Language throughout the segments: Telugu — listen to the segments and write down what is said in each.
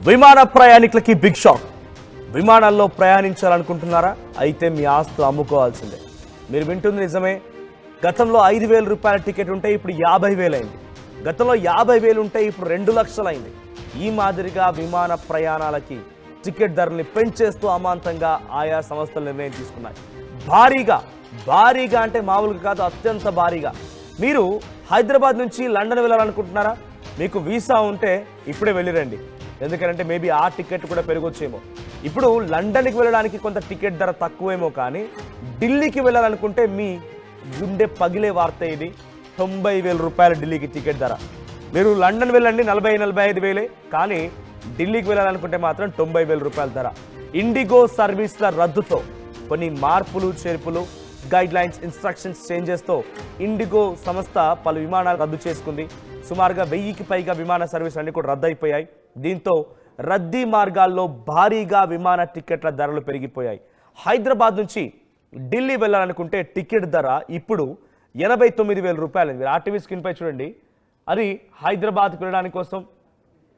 విమాన ప్రయాణికులకి బిగ్ షాక్. విమానాల్లో ప్రయాణించాలనుకుంటున్నారా? అయితే మీ ఆస్తులు అమ్ముకోవాల్సిందే. మీరు వింటుంది నిజమే. గతంలో 5,000 రూపాయల టికెట్ ఉంటే ఇప్పుడు 50,000 అయింది. గతంలో 50,000 ఉంటే ఇప్పుడు 2 లక్షలు అయింది. ఈ మాదిరిగా విమాన ప్రయాణాలకి టికెట్ ధరల్ని పెంచేస్తూ అమాంతంగా ఆయా సంస్థలు నిర్ణయం తీసుకున్నాయి. భారీగా అంటే మామూలుగా కాదు, అత్యంత భారీగా. మీరు హైదరాబాద్ నుంచి లండన్ వెళ్ళాలనుకుంటున్నారా? మీకు వీసా ఉంటే ఇప్పుడే వెళ్ళిరండి. ఎందుకంటే మేబీ ఆ టికెట్ కూడా పెరగొచ్చేమో. ఇప్పుడు లండన్కి వెళ్ళడానికి కొంత టికెట్ ధర తక్కువేమో, కానీ ఢిల్లీకి వెళ్ళాలనుకుంటే మీ గుండె పగిలే వార్త ఇది. 90,000 రూపాయల ఢిల్లీకి టికెట్ ధర. మీరు లండన్ వెళ్ళండి 40,000-45,000, కానీ ఢిల్లీకి వెళ్ళాలనుకుంటే మాత్రం 90,000 రూపాయల ధర. ఇండిగో సర్వీస్ల రద్దుతో కొన్ని మార్పులు చేర్పులు, గైడ్ లైన్స్, ఇన్స్ట్రక్షన్స్ చేంజెస్తో ఇండిగో సంస్థ పలు విమానాలు రద్దు చేసుకుంది. సుమారుగా 1000కి పైగా విమాన సర్వీసులు అన్ని కూడా రద్దయిపోయాయి. దీంతో రద్దీ మార్గాల్లో భారీగా విమాన టికెట్ల ధరలు పెరిగిపోయాయి. హైదరాబాద్ నుంచి ఢిల్లీ వెళ్ళాలనుకుంటే టికెట్ ధర ఇప్పుడు 89,000 రూపాయలు. మీరు ఆర్టీవీ స్క్రీన్పై చూడండి. అది హైదరాబాద్కి వెళ్ళడానికి కోసం,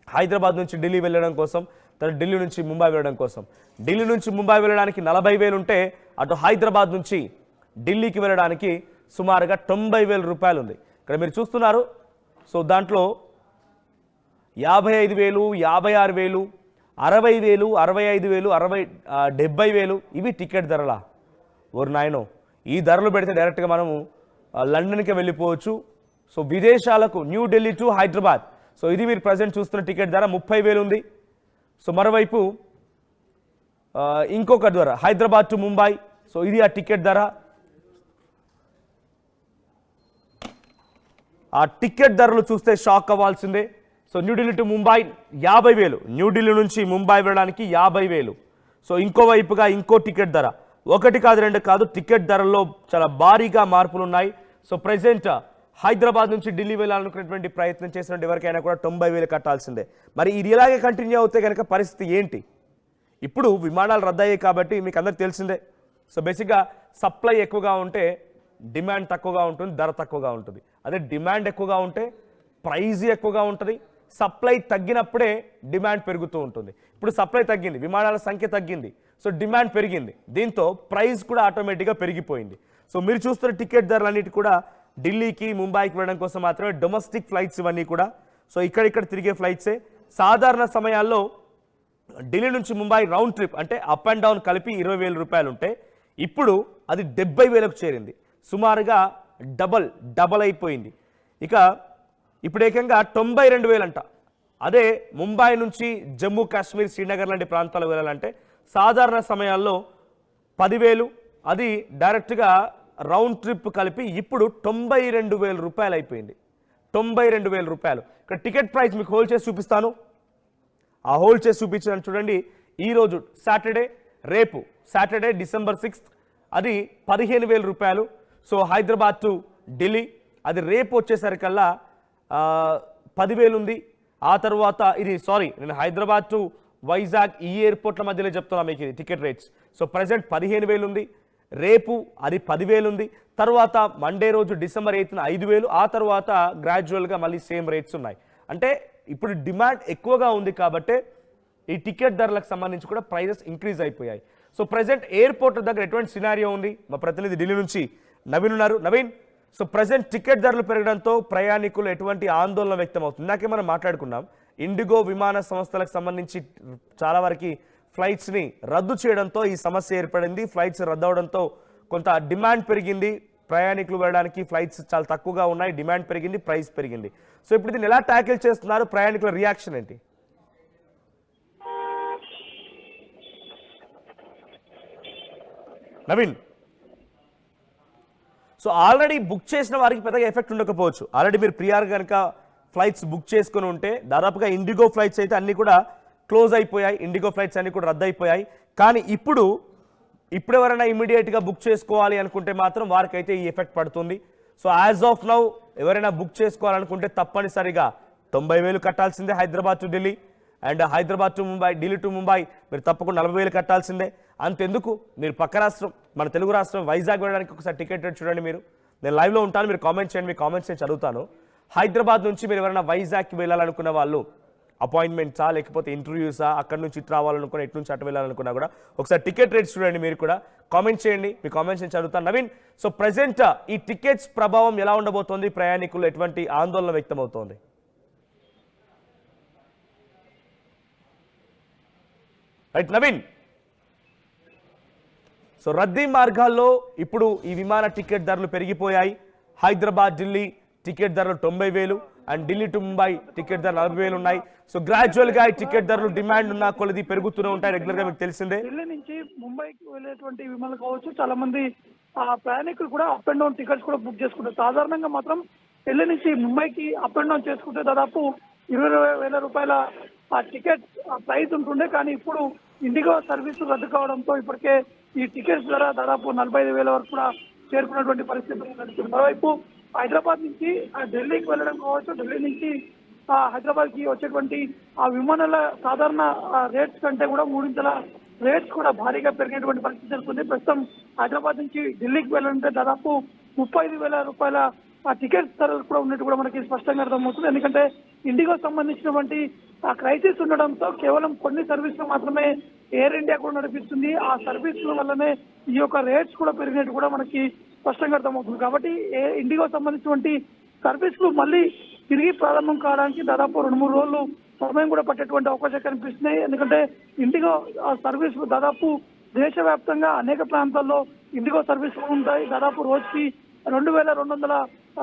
హైదరాబాద్ నుంచి ఢిల్లీ వెళ్ళడం కోసం, తర్వాత ఢిల్లీ నుంచి ముంబై వెళ్ళడం కోసం. ఢిల్లీ నుంచి ముంబై వెళ్ళడానికి 40,000 ఉంటే, అటు హైదరాబాద్ నుంచి ఢిల్లీకి వెళ్ళడానికి సుమారుగా 90,000 రూపాయలు ఉంది. ఇక్కడ మీరు చూస్తున్నారు. సో దాంట్లో 55,000, 56,000, 60,000, 65,000, 70,000 ఇవి టికెట్ ధరలా? ఓరు నాయనో, ఈ ధరలు పెడితే డైరెక్ట్గా మనము లండన్కి వెళ్ళిపోవచ్చు. సో విదేశాలకు, న్యూఢిల్లీ టు హైదరాబాద్. సో ఇది మీరు ప్రజెంట్ చూస్తున్న టికెట్ ధర 30,000 ఉంది. సో మరోవైపు ఇంకొక ధర హైదరాబాద్ టు ముంబై. సో ఇది ఆ టికెట్ ధర. ఆ టికెట్ ధరలు చూస్తే షాక్ అవ్వాల్సిందే. సో న్యూఢిల్లీ టు ముంబై 50,000, న్యూఢిల్లీ నుంచి ముంబై వెళ్ళడానికి 50,000. సో ఇంకోవైపుగా ఇంకో టికెట్ ధర, ఒకటి కాదు రెండు కాదు, టికెట్ ధరల్లో చాలా భారీగా మార్పులు ఉన్నాయి. సో ప్రెసెంట్ హైదరాబాద్ నుంచి ఢిల్లీ వెళ్ళాలనుకున్నటువంటి ప్రయత్నం చేసినటువంటి ఎవరికైనా కూడా 90,000 కట్టాల్సిందే. మరి ఇది ఇలాగే కంటిన్యూ అవుతే కనుక పరిస్థితి ఏంటి? ఇప్పుడు విమానాలు రద్దయ్యాయి కాబట్టి మీకు అందరికి తెలిసిందే. సో బేసిక్గా సప్లై ఎక్కువగా ఉంటే డిమాండ్ తక్కువగా ఉంటుంది, ధర తక్కువగా ఉంటుంది. అదే డిమాండ్ ఎక్కువగా ఉంటే ప్రైజ్ ఎక్కువగా ఉంటుంది. సప్లై తగ్గినప్పుడే డిమాండ్ పెరుగుతూ ఉంటుంది. ఇప్పుడు సప్లై తగ్గింది, విమానాల సంఖ్య తగ్గింది, సో డిమాండ్ పెరిగింది. దీంతో ప్రైస్ కూడా ఆటోమేటిక్గా పెరిగిపోయింది. సో మీరు చూస్తున్న టికెట్ ధరలన్నిటి కూడా ఢిల్లీకి, ముంబైకి వెళ్ళడం కోసం మాత్రమే. డొమెస్టిక్ ఫ్లైట్స్ ఇవన్నీ కూడా. సో ఇక్కడిక్కడ తిరిగే ఫ్లైట్సే. సాధారణ సమయాల్లో ఢిల్లీ నుంచి ముంబై రౌండ్ ట్రిప్ అంటే అప్ అండ్ డౌన్ కలిపి 20,000 రూపాయలు ఉంటే ఇప్పుడు అది 70,000కు చేరింది. సుమారుగా డబల్ అయిపోయింది. ఇక ఇప్పుడు ఏకంగా 92,000 అంట. అదే ముంబై నుంచి జమ్మూ కాశ్మీర్, శ్రీనగర్ లాంటి ప్రాంతాలకు వెళ్ళాలంటే సాధారణ సమయాల్లో 10,000, అది డైరెక్ట్గా రౌండ్ ట్రిప్ కలిపి ఇప్పుడు 92,000 రూపాయలు అయిపోయింది. 92,000 రూపాయలు. ఇక్కడ టికెట్ ప్రైస్ మీకు హోల్డ్ చేసి చూపిస్తాను. ఆ హోల్డ్ చేసి చూపించాను చూడండి. ఈరోజు సాటర్డే, రేపు సాటర్డే December 6th అది 15,000 రూపాయలు. సో హైదరాబాద్ టు ఢిల్లీ అది రేపు వచ్చేసరికల్లా 10,000 ఉంది. ఆ తర్వాత ఇది నేను హైదరాబాద్ టు వైజాగ్ ఈ ఎయిర్పోర్ట్ల మధ్యలో చెప్తున్నా మీకు ఇది టికెట్ రేట్స్. సో ప్రజెంట్ 15,000 ఉంది. రేపు అది 10,000 ఉంది. తర్వాత మండే రోజు December 8th 5,000. ఆ తర్వాత గ్రాడ్యువల్గా మళ్ళీ సేమ్ రేట్స్ ఉన్నాయి. అంటే ఇప్పుడు డిమాండ్ ఎక్కువగా ఉంది కాబట్టి ఈ టికెట్ ధరలకు సంబంధించి కూడా ప్రైజెస్ ఇంక్రీజ్ అయిపోయాయి. సో ప్రజెంట్ ఎయిర్పోర్ట్ దగ్గర ఎటువంటి సినారియో ఉంది? మా ప్రతినిధి ఢిల్లీ నుంచి నవీన్ ఉన్నారు. నవీన్, సో ప్రజెంట్ టికెట్ ధరలు పెరగడంతో ప్రయాణికులు ఎటువంటి ఆందోళన వ్యక్తం అవుతుంది? ఇందాకే మనం మాట్లాడుకున్నాం, ఇండిగో విమాన సంస్థలకు సంబంధించి చాలా వరకు ఫ్లైట్స్ని రద్దు చేయడంతో ఈ సమస్య ఏర్పడింది. ఫ్లైట్స్ రద్దు అవడంతో కొంత డిమాండ్ పెరిగింది. ప్రయాణికులు వెళ్ళడానికి ఫ్లైట్స్ చాలా తక్కువగా ఉన్నాయి, డిమాండ్ పెరిగింది, ప్రైస్ పెరిగింది. సో ఇప్పుడు దీన్ని ఎలా ట్యాకిల్ చేస్తున్నారు? ప్రయాణికుల రియాక్షన్ ఏంటి? నవీన్, సో ఆల్రెడీ బుక్ చేసిన వారికి పెద్దగా ఎఫెక్ట్ ఉండకపోవచ్చు. ఆల్రెడీ మీరు ప్రియార్ కనుక ఫ్లైట్స్ బుక్ చేసుకుని ఉంటే దాదాపుగా ఇండిగో ఫ్లైట్స్ అయితే అన్నీ కూడా క్లోజ్ అయిపోయాయి, ఇండిగో ఫ్లైట్స్ అన్నీ కూడా రద్దు అయిపోయాయి. కానీ ఇప్పుడు ఎవరైనా ఇమీడియట్గా బుక్ చేసుకోవాలి అనుకుంటే మాత్రం వారికైతే ఈ ఎఫెక్ట్ పడుతుంది. సో యాజ్ ఆఫ్ నౌ ఎవరైనా బుక్ చేసుకోవాలనుకుంటే తప్పనిసరిగా 90,000 కట్టాల్సిందే Hyderabad to Delhi. And Hyderabad to Mumbai, Delhi to Mumbai మీరు తప్పకుండా 40,000 కట్టాల్సిందే. అంతెందుకు, మీరు పక్క రాష్ట్రం, మన తెలుగు రాష్ట్రం వైజాగ్ వెళ్ళడానికి ఒకసారి టికెట్ రేట్ చూడండి. నేను లైవ్లో ఉంటాను, మీరు కామెంట్ చేయండి, మీ కామెంట్స్ నేను చదువుతాను. హైదరాబాద్ నుంచి మీరు ఎవరైనా వైజాగ్కి వెళ్ళాలనుకున్న వాళ్ళు అపాయింట్మెంట్సా లేకపోతే ఇంటర్వ్యూసా, అక్కడ నుంచి ఇటు రావాలనుకున్నా ఎటు నుంచి అటు వెళ్ళాలనుకున్నా కూడా ఒకసారి టికెట్ రేట్స్ చూడండి. మీరు కూడా కామెంట్ చేయండి, మీ కామెంట్స్ నేను చదువుతాను. నవీన్, సో ప్రెసెంట్ ఈ టికెట్స్ ప్రభావం ఎలా ఉండబోతోంది, ప్రయాణికులు ఎటువంటి ఆందోళన వ్యక్తమవుతోంది? రైట్ నవీన్, సో రద్దీ మార్గాల్లో ఇప్పుడు ఈ విమాన టికెట్ ధరలు పెరిగిపోయాయి. హైదరాబాద్ ఢిల్లీ టికెట్ ధరలు 90,000 and Delhi to Mumbai ticket ధరలు 40,000 ఉన్నాయి. సో గ్రాడ్యువల్ గా ఈ టికెట్ ధరలు డిమాండ్ ఉన్న కొలది పెరుగుతూనే ఉంటాయి. రెగ్యులర్ గా మీకు తెలిసిందే. ఢిల్లీ నుంచి ముంబైకి వెళ్ళేటువంటి విమానాలు కావచ్చు, చాలా మంది ప్రయాణికులు కూడా అప్ అండ్ డౌన్ టికెట్స్ కూడా బుక్ చేసుకుంటారు. సాధారణంగా మాత్రం ఢిల్లీ నుంచి ముంబైకి అప్ అండ్ డౌన్ చేసుకుంటే దాదాపు 20,000 రూపాయల ఆ టికెట్ ప్రైస్ ఉంటుండే. కానీ ఇప్పుడు ఇండిగో సర్వీసు రద్దు కావడంతో ఇప్పటికే ఈ టికెట్స్ ధర దాదాపు 45,000 వరకు కూడా చేరుకున్నటువంటి పరిస్థితి నడుస్తుంది. మరోవైపు హైదరాబాద్ నుంచి ఢిల్లీకి వెళ్ళడం కావచ్చు, ఢిల్లీ నుంచి హైదరాబాద్ కి వచ్చేటువంటి ఆ విమానాల సాధారణ రేట్స్ కంటే కూడా 3 రేట్స్ కూడా భారీగా పెరిగినటువంటి పరిస్థితి జరుగుతుంది. ప్రస్తుతం హైదరాబాద్ నుంచి ఢిల్లీకి వెళ్ళాలంటే దాదాపు 35,000 రూపాయల ఆ టికెట్స్ ధరలు కూడా ఉన్నట్టు కూడా మనకి స్పష్టంగా అర్థమవుతుంది. ఎందుకంటే ఇండిగో సంబంధించినటువంటి ఆ క్రైసిస్ ఉండడంతో కేవలం కొన్ని సర్వీసులు మాత్రమే ఎయిర్ ఇండియా కూడా నడిపిస్తుంది. ఆ సర్వీసుల వల్లనే ఈ యొక్క రేట్స్ కూడా పెరిగినట్టు కూడా మనకి స్పష్టంగా అర్థమవుతుంది. కాబట్టి ఇండిగో సంబంధించినటువంటి సర్వీసులు మళ్ళీ తిరిగి ప్రారంభం కావడానికి దాదాపు 2-3 రోజులు సమయం కూడా పట్టేటువంటి అవకాశాలు కనిపిస్తున్నాయి. ఎందుకంటే ఇండిగో సర్వీసులు దాదాపు దేశవ్యాప్తంగా అనేక ప్రాంతాల్లో ఇండిగో సర్వీసులు ఉంటాయి. దాదాపు రోజుకి 2,200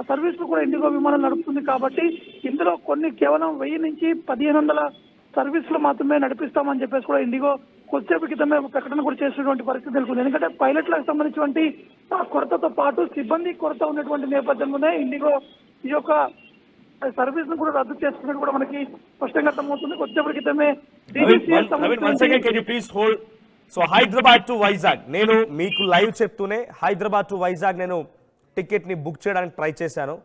సర్వీసులు కూడా ఇండిగో విమానాలు నడుపుతుంది. కాబట్టి ఇందులో కొన్ని కేవలం 1000 నుంచి 1,500 సర్వీసులు మాత్రమే నడిపిస్తామని చెప్పేసి కూడా ఇండిగో కొద్దిసేపు క్రితమే ప్రకటన కూడా చేసినటువంటి పరిస్థితి తెలుస్తుంది. ఎందుకంటే పైలట్లకు సంబంధించినటువంటి కొరతతో పాటు సిబ్బంది కొరత ఉన్నటువంటి నేపథ్యంలోనే ఇండిగో ఈ యొక్క సర్వీస్ ను కూడా రద్దు చేస్తున్నట్టు కూడా మనకి స్పష్టంగా అర్థమవుతుంది. కొద్దిసేపు క్రితమే సో హైదరాబాద్ టు వైజాగ్ నేను మీకు లైవ్ చెప్తూనే హైదరాబాద్ టు వైజాగ్ నేను టికెట్ని బుక్ చేయడానికి ట్రై చేశాను.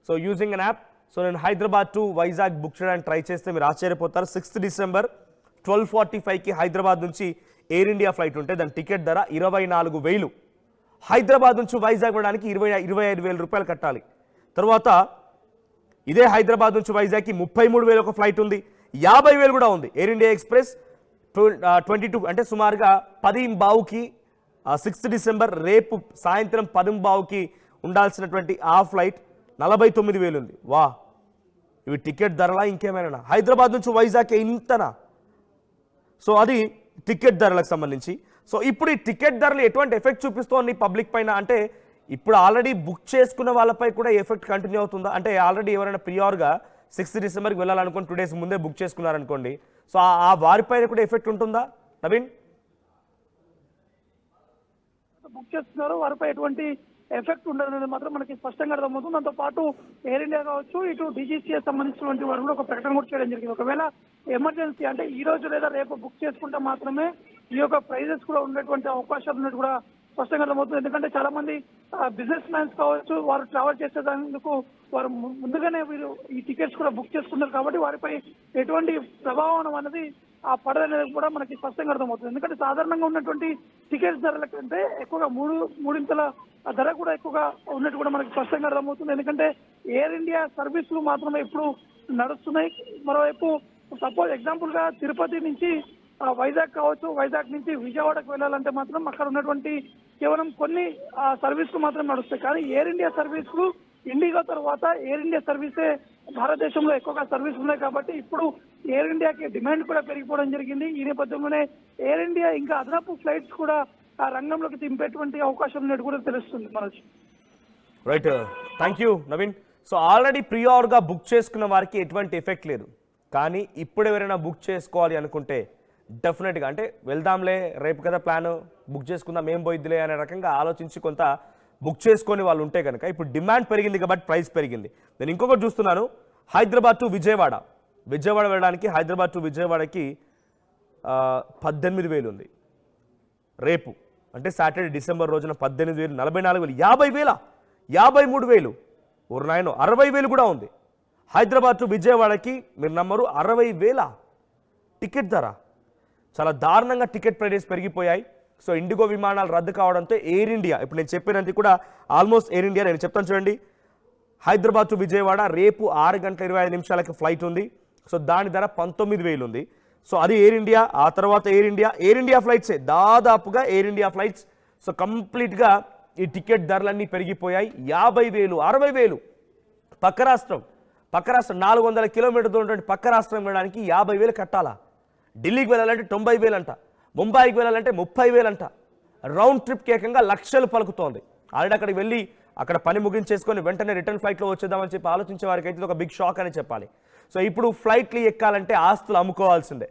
So using an app. So నేను హైదరాబాద్ టు వైజాగ్ బుక్ చేయడానికి ట్రై చేస్తే మీరు ఆశ్చర్యపోతారు. 6th డిసెంబర్ 12:45కి హైదరాబాద్ నుంచి ఎయిర్ ఇండియా ఫ్లైట్ ఉంటే దాని టికెట్ ధర 24,000. హైదరాబాద్ నుంచి వైజాగ్ వెళ్ళడానికి 25,000 రూపాయలు కట్టాలి. తర్వాత ఇదే హైదరాబాద్ నుంచి వైజాగ్కి 33,000 ఒక ఫ్లైట్ ఉంది, 50,000 కూడా ఉంది. ఎయిర్ ఇండియా ఎక్స్ప్రెస్ 22 అంటే సుమారుగా 10:15కి 6th డిసెంబర్ రేపు సాయంత్రం 10:15కి ఉండాల్సినటువంటి ఆ ఫ్లైట్ 49,000 ఉంది. వా, ఇవి టికెట్ ధరలా ఇంకేమైనా? హైదరాబాద్ నుంచి వైజాగ్ ఇంతనా? సో అది టికెట్ ధరలకు సంబంధించి. సో ఇప్పుడు ఈ టికెట్ ధరలు ఎటువంటి ఎఫెక్ట్ చూపిస్తోంది పబ్లిక్ పైన అంటే ఇప్పుడు ఆల్రెడీ బుక్ చేసుకున్న వాళ్ళపై కూడా ఎఫెక్ట్ కంటిన్యూ అవుతుందా? అంటే ఆల్రెడీ ఎవరైనా ప్రియార్గా 6th డిసెంబర్కి వెళ్ళాలనుకోండి 2 డేస్ ముందే బుక్ చేసుకున్నారనుకోండి, సో ఆ వారిపైన కూడా ఎఫెక్ట్ ఉంటుందా నవీన్? బుక్ చేస్తున్నారు వారిపై ఎటువంటి ఎఫెక్ట్ ఉండదు మాత్రం మనకి స్పష్టంగా అర్థమవుతుంది. దాంతో పాటు ఎయిర్ ఇండియా కావచ్చు, ఇటు డీజీసీఎస్ సంబంధించినటువంటి వారు కూడా ఒక ప్రకటన కూడా చేయడం జరిగింది. ఒకవేళ ఎమర్జెన్సీ అంటే ఈ రోజు లేదా రేపు బుక్ చేసుకుంటే మాత్రమే ఈ యొక్క ప్రైజెస్ కూడా ఉన్నటువంటి అవకాశాలు ఉన్నట్టు కూడా స్పష్టంగా అర్థమవుతుంది. ఎందుకంటే చాలా మంది బిజినెస్ మ్యాన్స్ కావచ్చు, వారు ట్రావెల్ చేసేందుకు వారు ముందుగానే వీరు ఈ టికెట్స్ కూడా బుక్ చేసుకున్నారు. కాబట్టి వారిపై ఎటువంటి ప్రభావం అనేది పడదనేది కూడా మనకి స్పష్టంగా అర్థమవుతుంది. ఎందుకంటే సాధారణంగా ఉన్నటువంటి టికెట్స్ ధరల కంటే ఎక్కువగా మూడింతల ధర కూడా ఎక్కువగా ఉన్నట్టు కూడా మనకి స్పష్టంగా అర్థమవుతుంది. ఎందుకంటే ఎయిర్ ఇండియా సర్వీసులు మాత్రమే ఇప్పుడు నడుస్తున్నాయి. మరోవైపు సపోజ్ ఎగ్జాంపుల్ గా తిరుపతి నుంచి వైజాగ్ కావచ్చు, వైజాగ్ నుంచి విజయవాడకు వెళ్ళాలంటే మాత్రం అక్కడ ఉన్నటువంటి కేవలం కొన్ని సర్వీసులు మాత్రం నడుస్తాయి. కానీ ఎయిర్ ఇండియా సర్వీసులు ఇండిగో తర్వాత ఎయిర్ ఇండియా సర్వీసే భారతదేశంలో ఎక్కువగా సర్వీసులు ఉన్నాయి. కాబట్టి ఇప్పుడు ఎయిర్ ఇండియాకి డిమాండ్ కూడా పెరిగిపోవడం జరిగింది. ఈ నేపథ్యంలోనే ఎయిర్ ఇండియా ఇంకా అదనపు ఫ్లైట్స్ కూడా ఆ రంగంలోకి దింపేటువంటి అవకాశం ఉన్నట్టు కూడా తెలుస్తుంది Manoj. Right, thank you Naveen. So already ప్రియార్గా బుక్ చేసుకున్న వారికి ఎటువంటి ఎఫెక్ట్ లేదు. కానీ ఇప్పుడు ఎవరైనా బుక్ చేసుకోవాలి అనుకుంటే డెఫినెట్గా అంటే వెళ్దాంలే రేపు కదా ప్లాన్, బుక్ చేసుకుందాం ఏం పోయిద్దిలే అనే రకంగా ఆలోచించి కొంత బుక్ చేసుకొని వాళ్ళు ఉంటే కనుక ఇప్పుడు డిమాండ్ పెరిగింది కాబట్టి ప్రైస్ పెరిగింది. నేను ఇంకొకటి చూస్తున్నాను, హైదరాబాద్ టు విజయవాడ వెళ్ళడానికి హైదరాబాద్ టు విజయవాడకి 18,000 ఉంది. రేపు అంటే సాటర్డే డిసెంబర్ రోజున 18,000, 44,000, 50,000, 53,000, ఒక నాయనో 60,000 కూడా ఉంది. హైదరాబాద్ టు విజయవాడకి మీరు నమ్మరు 60,000 టికెట్ ధర. చాలా దారుణంగా టికెట్ ప్రైజెస్ పెరిగిపోయాయి. సో ఇండిగో విమానాలు రద్దు కావడంతో ఎయిర్ ఇండియా ఇప్పుడు నేను చెప్పినంత కూడా ఆల్మోస్ట్ ఎయిర్ ఇండియా నేను చెప్తాను చూడండి. హైదరాబాద్ టు విజయవాడ రేపు 6:25 ఫ్లైట్ ఉంది. సో దాని ధర 19,000 ఉంది. సో అది ఎయిర్ ఇండియా. ఆ తర్వాత ఎయిర్ ఇండియా ఫ్లైట్సే దాదాపుగా ఎయిర్ ఇండియా ఫ్లైట్స్. సో కంప్లీట్గా ఈ టికెట్ ధరలన్నీ పెరిగిపోయాయి. 50,000, 60,000 పక్క రాష్ట్రం 400 కిలోమీటర్లు ఉన్నటువంటి పక్క రాష్ట్రం వెళ్ళడానికి 50,000 కట్టాలా? ఢిల్లీకి వెళ్ళాలంటే 90,000 అంట, ముంబైకి వెళ్ళాలంటే 30,000 అంట. రౌండ్ ట్రిప్కి ఏకంగా లక్షలు పలుకుతోంది. ఆల్రెడీ అక్కడికి వెళ్ళి అక్కడ పని ముగించేసుకొని వెంటనే రిటర్న్ ఫ్లైట్లో వచ్చేద్దామని చెప్పి ఆలోచించే వారికి అయితే ఒక బిగ్ షాక్ అని చెప్పాలి. సో ఇప్పుడు ఫ్లైట్లు ఎక్కాలంటే ఆస్తులు అమ్ముకోవాల్సిందే.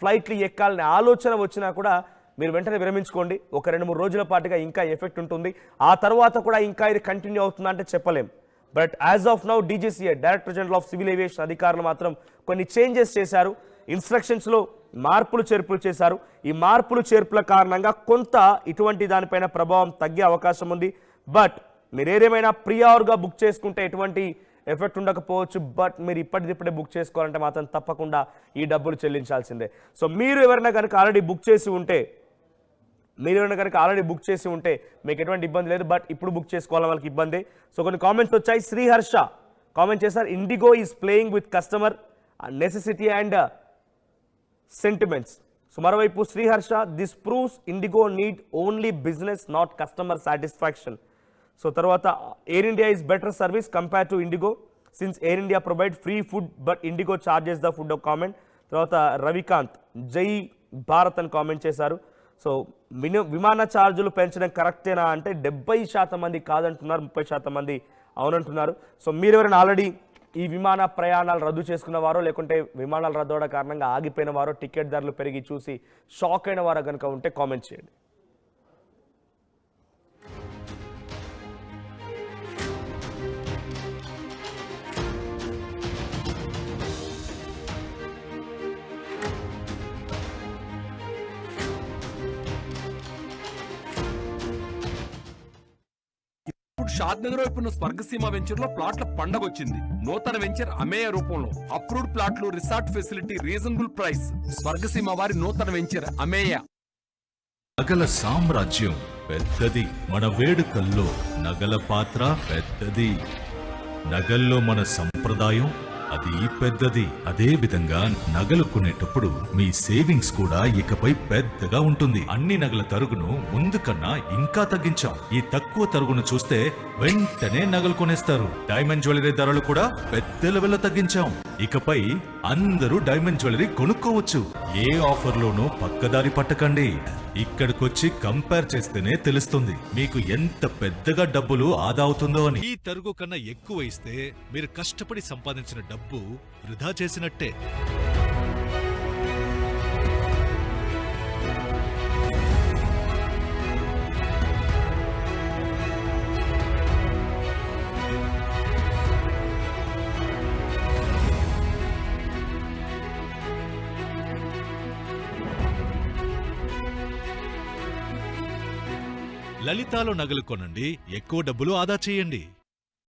ఫ్లైట్లు ఎక్కాలనే ఆలోచన వచ్చినా కూడా మీరు వెంటనే విరమించుకోండి. ఒక 2-3 రోజుల పాటుగా ఇంకా ఎఫెక్ట్ ఉంటుంది. ఆ తర్వాత కూడా ఇంకా ఇది కంటిన్యూ అవుతుందా అంటే చెప్పలేం. But as of now DGCA director general of civil aviation అధికారులు మాత్రం కొన్ని చేంజెస్ చేశారు. ఇన్స్ట్రక్షన్స్లో మార్పులు చేర్పులు చేశారు. ఈ మార్పులు చేర్పుల కారణంగా కొంత ఇటువంటి దానిపైన ప్రభావం తగ్గే అవకాశం ఉంది. బట్ మీరు ఏదేమైనా ప్రియార్గా బుక్ చేసుకుంటే ఎటువంటి ఎఫెక్ట్ ఉండకపోవచ్చు. బట్ మీరు ఇప్పటిదిప్పుడే బుక్ చేసుకోవాలంటే మాత్రం తప్పకుండా ఈ డబ్బులు చెల్లించాల్సిందే. సో మీరు ఎవరైనా కనుక ఆల్రెడీ బుక్ చేసి ఉంటే మీకు ఎటువంటి ఇబ్బంది లేదు. బట్ ఇప్పుడు బుక్ చేసుకోవాలని వాళ్ళకి ఇబ్బంది. సో కొన్ని కామెంట్స్ వచ్చాయి. శ్రీహర్ష కామెంట్ చేశారు, IndiGo is playing with customer necessity and sentiments. So మరోవైపు Sriharsha, this proves IndiGo need only business not customer satisfaction. So తర్వాత Air India is better service compare to IndiGo since Air India provide free food but IndiGo charges the food. Comment. తర్వాత రవికాంత్ జై భారత్ అని కామెంట్ చేశారు. సో విమాన ఛార్జీలు పెంచడం కరెక్టేనా అంటే 70% మంది కాదంటున్నారు, 30% మంది అవునంటున్నారు. సో మీరు ఎవరైనా ఆల్రెడీ ఈ విమాన ప్రయాణాలు రద్దు చేసుకున్న వారో లేకుంటే విమానాలు రద్దు అవడం కారణంగా ఆగిపోయిన వారో టికెట్ ధరలు పెరిగి చూసి షాక్ అయిన వారు కనుక ఉంటే కామెంట్ చేయండి. షాద్ నగర్ వైపు ఉన్న స్వర్గసీమ వెంచర్ లో ప్లాట్ల పండగ వచ్చింది. నూతన వెంచర్ అమేయ రూపంలో అప్రూవ్డ్ ప్లాట్లు, resort facility, reasonable price. Swargaseema వారి నూతన వెంచర్ అమేయ. నగల సామ్రాజ్యం పెద్దది, మన వేడుకల్లో నగల పాత్ర పెద్దది. నగల్లో మన సంప్రదాయం అది పెద్దది. అదే విధంగా నగలు కొనేటప్పుడు మీ సేవింగ్స్ కూడా ఇకపై పెద్దగా ఉంటుంది. అన్ని నగల తరుగును ముందు కన్నా ఇంకా తగ్గించాం. ఈ తక్కువ తరుగును చూస్తే వెంటనే నగలు కొనేస్తారు. డైమండ్ జ్యువెలరీ ధరలు కూడా పెద్ద లెవెల్లో తగ్గించాం. ఇకపై అందరూ డైమండ్ జ్యువెలరీ కొనుక్కోవచ్చు. ఏ ఆఫర్లోనూ పక్కదారి పట్టకండి. ఇక్కడికొచ్చి కంపేర్ చేస్తేనే తెలుస్తుంది మీకు ఎంత పెద్దగా డబ్బులు ఆదా అవుతుందో అని. ఈ తరుగు కన్నా ఎక్కువ ఇస్తే మీరు కష్టపడి సంపాదించిన డబ్బు వృధా చేసినట్టే. లలితాలో నగలు కొనండి, ఎక్కువ డబ్బులు ఆదా చేయండి.